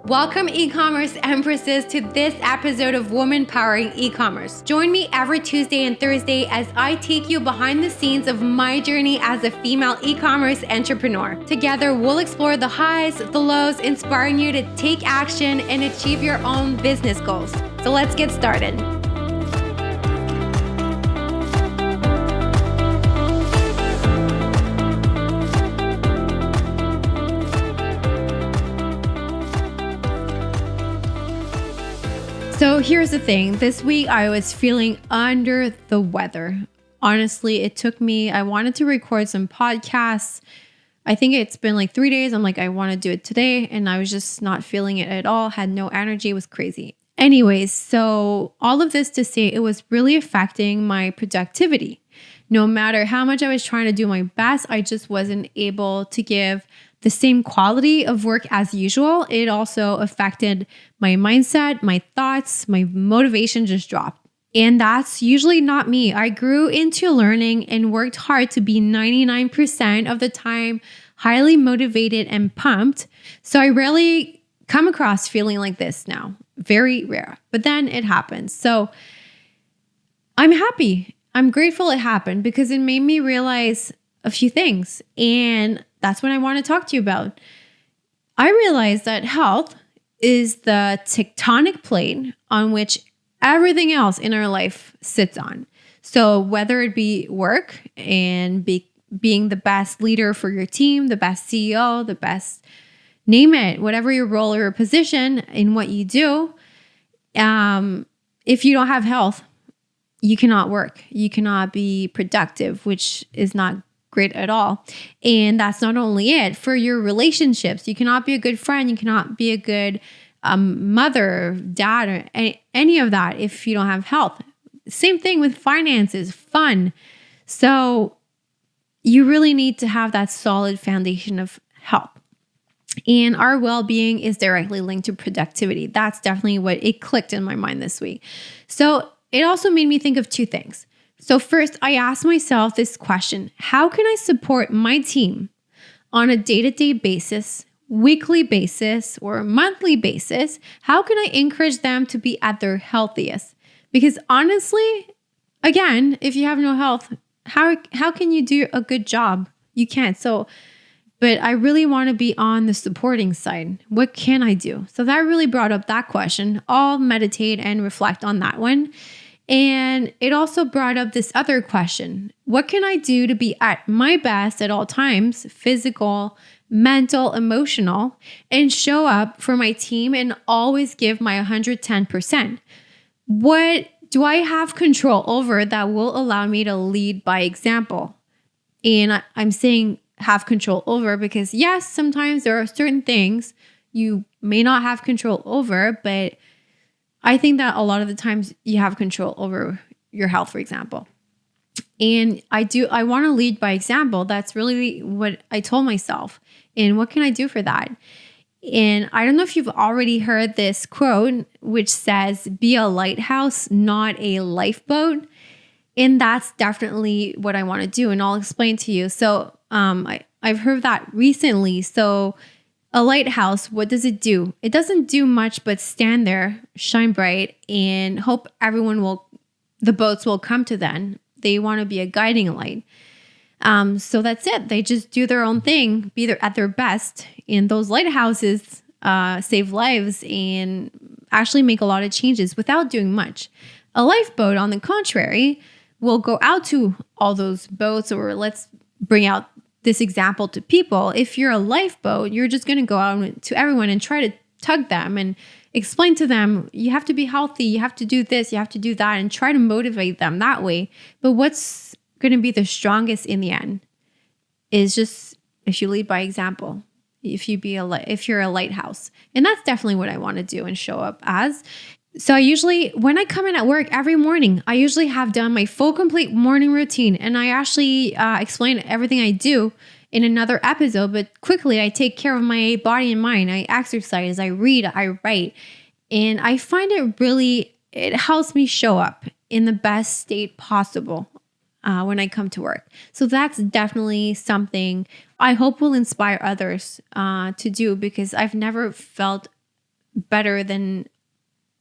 Welcome e-commerce empresses to this episode of Woman Powering E-commerce. Join me every Tuesday and Thursday as I take you behind the scenes of my journey as a female e-commerce entrepreneur. Together, we'll explore the highs, the lows, inspiring you to take action and achieve your own business goals. So let's get started. So here's the thing. This week I was feeling under the weather. Honestly, it took me, I wanted to record some podcasts. I think it's been like 3 days. I'm like, I want to do it today. And I was just not feeling it at all. Had no energy. It was crazy. Anyways, so all of this to say it was really affecting my productivity. No matter how much I was trying to do my best, I just wasn't able to give the same quality of work as usual. It also affected my mindset, my thoughts, my motivation just dropped. And that's usually not me. I grew into learning and worked hard to be 99% of the time highly motivated and pumped. So I rarely come across feeling like this now. Very rare. But then it happens. So I'm happy. I'm grateful it happened because it made me realize a few things. And that's what I want to talk to you about. I realized that health is the tectonic plate on which everything else in our life sits on. So whether it be work and being the best leader for your team, the best CEO, the best, name it, whatever your role or position in what you do, if you don't have health, you cannot work. You cannot be productive, which is not great at all. And that's not only it. For your relationships, you cannot be a good friend. You cannot be a good mother, dad, or any of that if you don't have health. Same thing with finances, fun. So you really need to have that solid foundation of health. And our well-being is directly linked to productivity. That's definitely what it clicked in my mind this week. So it also made me think of two things. So first, I asked myself this question: how can I support my team on a day-to-day basis, weekly basis, or monthly basis? How can I encourage them to be at their healthiest? Because honestly, again, if you have no health, how can you do a good job? You can't. But I really want to be on the supporting side. What can I do? So that really brought up that question. I'll meditate and reflect on that one. And it also brought up this other question: what can I do to be at my best at all times, physical, mental, emotional, and show up for my team and always give my 110%? What do I have control over that will allow me to lead by example? And I'm saying have control over because yes, sometimes there are certain things you may not have control over, but I think that a lot of the times you have control over your health, for example. And I want to lead by example. That's really what I told myself. And what can I do for that? And I don't know if you've already heard this quote, which says, be a lighthouse, not a lifeboat. And that's definitely what I want to do. And I'll explain to you. So I've heard that recently. So a lighthouse, what does it do? It doesn't do much but stand there, shine bright, and hope the boats will come to them. They want to be a guiding light. So that's it. They just do their own thing, be at their best. And those lighthouses save lives and actually make a lot of changes without doing much. A lifeboat, on the contrary, will go out to all those boats, or let's bring out this example to people. If you're a lifeboat, you're just going to go out to everyone and try to tug them and explain to them, you have to be healthy, you have to do this, you have to do that, and try to motivate them that way. But what's going to be the strongest in the end is just if you lead by example, if you're a lighthouse. And that's definitely what I want to do and show up as. So when I come in at work every morning, I usually have done my full complete morning routine. And I actually explain everything I do in another episode, but quickly I take care of my body and mind. I exercise, I read, I write. And I find it helps me show up in the best state possible when I come to work. So that's definitely something I hope will inspire others to do, because I've never felt better than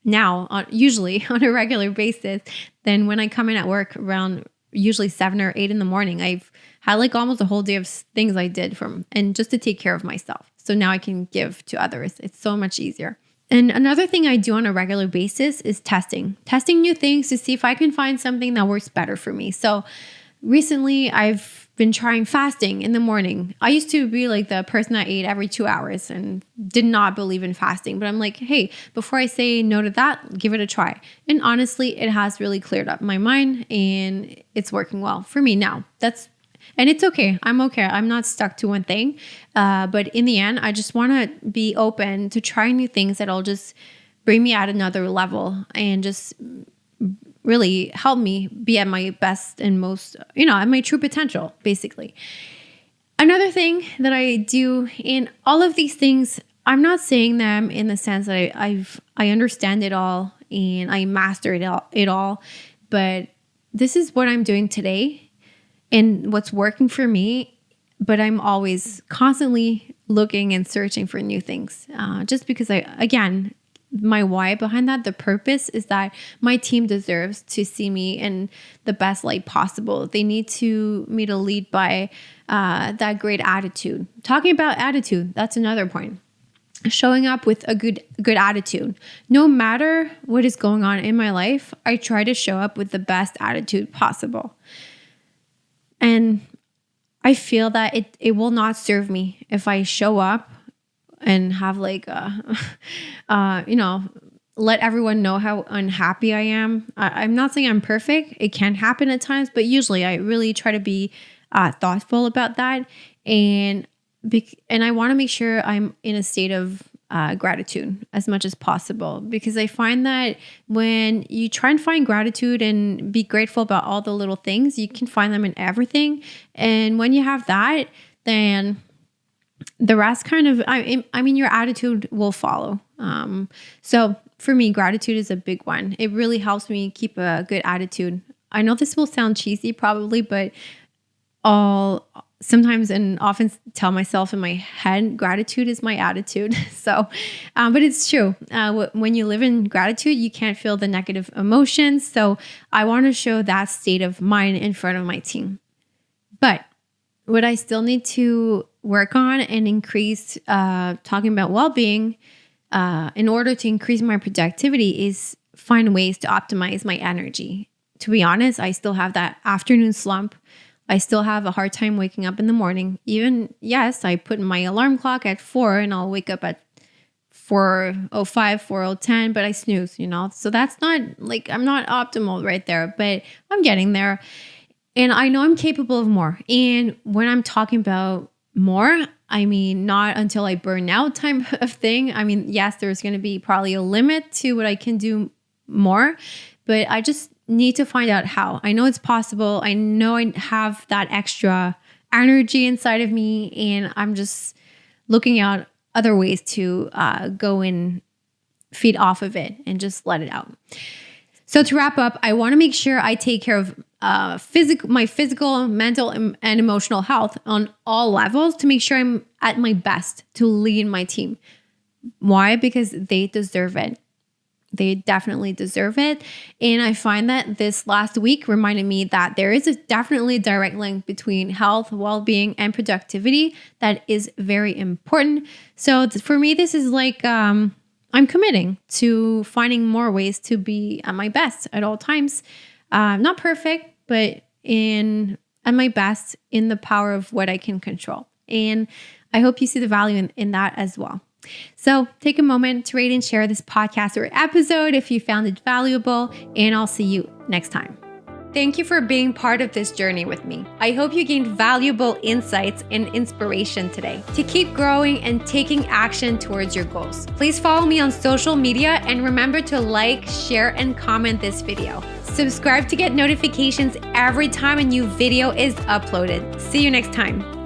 now, usually on a regular basis, than when I come in at work around usually 7 or 8 in the morning. I've had like almost a whole day of things I did and just to take care of myself. So now I can give to others. It's so much easier. And another thing I do on a regular basis is testing new things to see if I can find something that works better for me. So recently I've been trying fasting in the morning. I used to be like the person that ate every 2 hours and did not believe in fasting. But I'm like, hey, before I say no to that, give it a try. And honestly, it has really cleared up my mind and it's working well for me now. And it's okay. I'm okay. I'm not stuck to one thing. But in the end, I just want to be open to trying new things that'll just bring me at another level and just really help me be at my best and most, at my true potential, basically. Another thing that I do in all of these things, I'm not saying them in the sense that I understand it all and I master it all, but this is what I'm doing today and what's working for me, but I'm always constantly looking and searching for new things. Just because my why behind that, the purpose is that my team deserves to see me in the best light possible. They need me to lead by that great attitude. Talking about attitude, that's another point. Showing up with a good attitude. No matter what is going on in my life, I try to show up with the best attitude possible. And I feel that it will not serve me if I show up and have like, let everyone know how unhappy I am. I'm not saying I'm perfect. It can happen at times, but usually I really try to be thoughtful about that. And I want to make sure I'm in a state of gratitude as much as possible, because I find that when you try and find gratitude and be grateful about all the little things, you can find them in everything. And when you have that, then the rest kind of, your attitude will follow. So for me, gratitude is a big one. It really helps me keep a good attitude. I know this will sound cheesy probably, but sometimes and often tell myself in my head, gratitude is my attitude. So, but it's true. When you live in gratitude, you can't feel the negative emotions. So I want to show that state of mind in front of my team. But what I still need to work on and increase, talking about well-being, in order to increase my productivity, is find ways to optimize my energy. To be honest, I still have that afternoon slump. I still have a hard time waking up in the morning. Yes, I put my alarm clock at 4 and I'll wake up at 4:05, 4:10, but I snooze, So that's not I'm not optimal right there, but I'm getting there. And I know I'm capable of more. And when I'm talking about more, I mean, not until I burn out type of thing. I mean, yes, there's going to be probably a limit to what I can do more, but I just need to find out how. I know it's possible. I know I have that extra energy inside of me, and I'm just looking at other ways to go and feed off of it and just let it out. So to wrap up, I want to make sure I take care of my physical, mental, and emotional health on all levels to make sure I'm at my best to lead my team. Why? Because they deserve it. They definitely deserve it. And I find that this last week reminded me that there is definitely a direct link between health, well-being, and productivity that is very important. So for me, this is like, I'm committing to finding more ways to be at my best at all times. Not perfect, but at my best in the power of what I can control. And I hope you see the value in that as well. So take a moment to rate and share this podcast or episode if you found it valuable, and I'll see you next time. Thank you for being part of this journey with me. I hope you gained valuable insights and inspiration today to keep growing and taking action towards your goals. Please follow me on social media and remember to like, share, and comment this video. Subscribe to get notifications every time a new video is uploaded. See you next time.